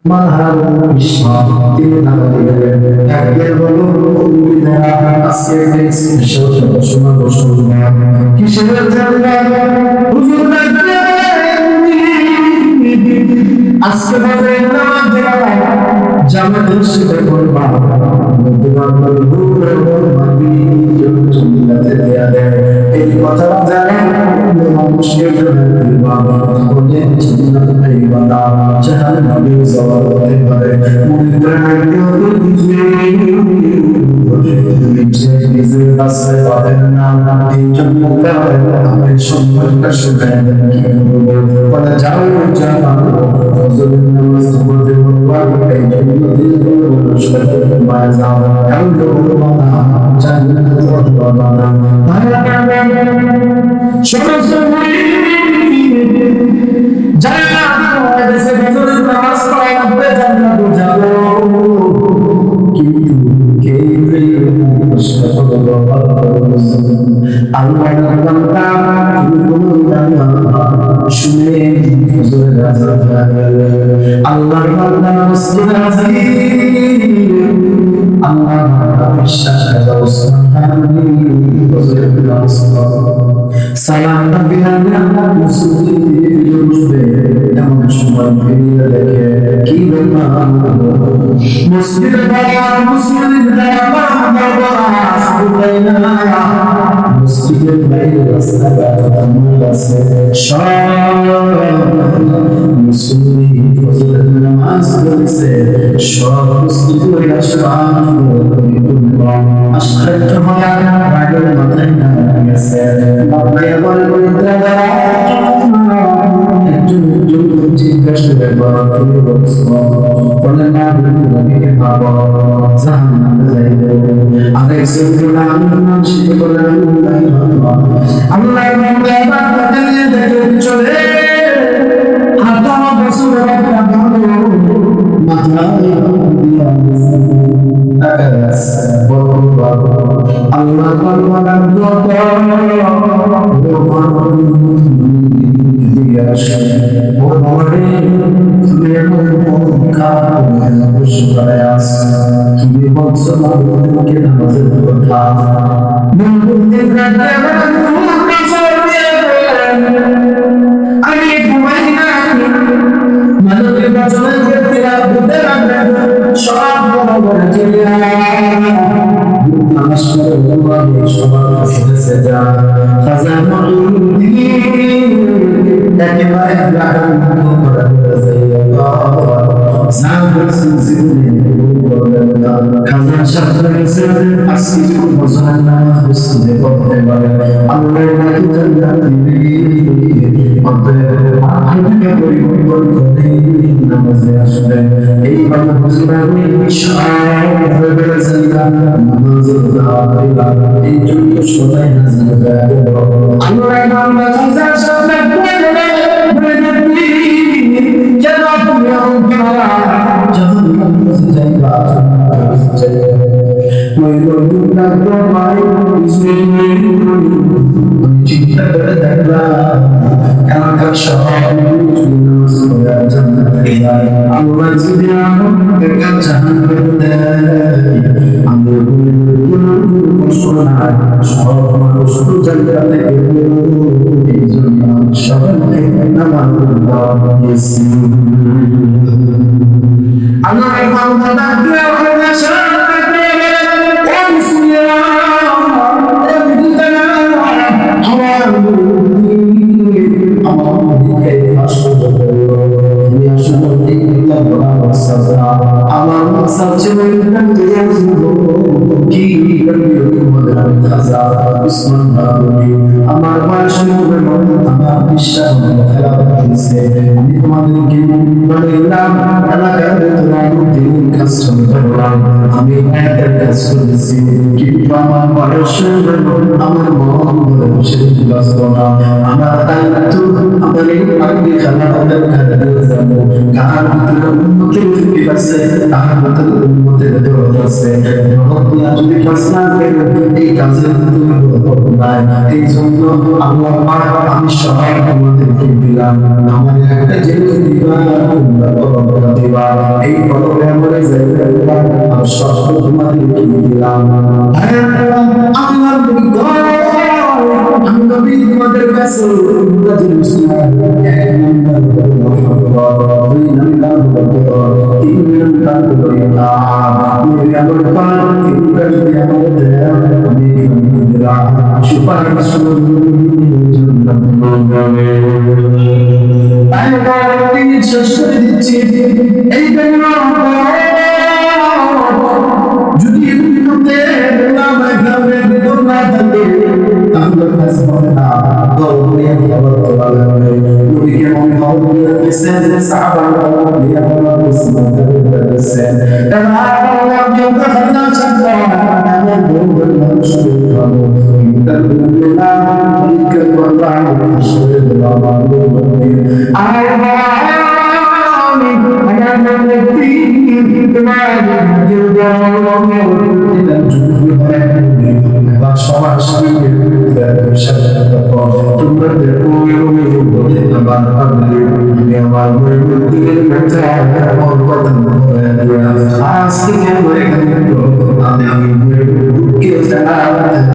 মাহার বিশ্ব তিনি নামে একবার বলো আজকে শোনা কিসের হুজুর আজকে বাজে জামাত হিসেবে করবা তোমার দূরে মাবি জুমলাতে দেয়া দেয় এই কথা জানেন মানুষের বাবা বলে চিন্তা এই বাবা জাহান নবী জবাব হতে পারে মুদ্রা নিজের কাছে পাবেন না এই জন্য আপনি সম্পর্কটা শুনেন কি বলে যাও জানো ফজরের নামাজ তোমাদের এই জন্য দিল বাজাও কাউকে বলবা না জান্নাত বলবা না সমস্ত যারা দেশে ফজরের নামাজ পড়তে জান্নাতে যাব কিন্তু কেউ আল্লাহর বান্দা তুমি শুনে ফজরের আযান আল্লাহর বান্দা মুসলিম আছি আল্লাহ বিশ্বাস করো ফজরের নামাজ সালাম নবীনা মুসলিম ফিরে এমন সময় ফিরে দেখে কি ব্যাপার মুসলিম মসজিদের বাইরে রাস্তাঘাট আছে সব মুসলিম ফজরের নামাজ পড়ছে সব মুসলিম আশ্চর্য হয়ে রাগের মাথায় না গেছে জিজ্ঞাসা বলে না চলে চিন্তা করে দেখলাম এলাকার সব আল্লাহ যদি আমাকে জাহান করে দেয় আমি কষ্ট না সব মানুষ জায়গাতে এই জন্য সবাইকে নামাজ দিয়েছি আল্লাহ আমার পাশে আমার বিশ্বাস আমি তোমাদেরকে বললাম এলাকার কাজ করলাম আমি একটা কাজ করেছি কিন্তু আমার বয়স আমার মন আমার দায়িত্ব আমার এই পাখি খেলাধুলার খেলাধুলা যাবো কার ভিতরে উন্নতির ফিকির আছে তার ভিতরে উন্নতির দরদ আছে যদি কাজ না করে এই কাজের নাই, এই জন্য আল্লাহ পাক আমি সবাই তোমাদেরকে দিলাম, আমার একটা যেহেতু দিবা তোমরা দিবা, এই কলমে আমলে যাইবে আর সব তোমাদেরকে দিলাম। আল্লাহ আমি নবী তোমাদের কাছে দুটো জিনিস চাই, এক নম্বর হলো দুই নম্বর হলো তিন নম্বর হলো ইমান। নবী আমার পাক তিনটা যদি আমার দেয় আমি দিলাম সুপারিশ তিনি শেষ করে দিচ্ছি এই যদি তাহলে কাজ হবে না। দুনিয়া খবর তোলা লাগবে, নবীকে মনে খবর দিয়ে দিয়েছেন, সাহাবারা খবর দিয়ে খবর দিয়েছেন, তোমরা দেখো আমার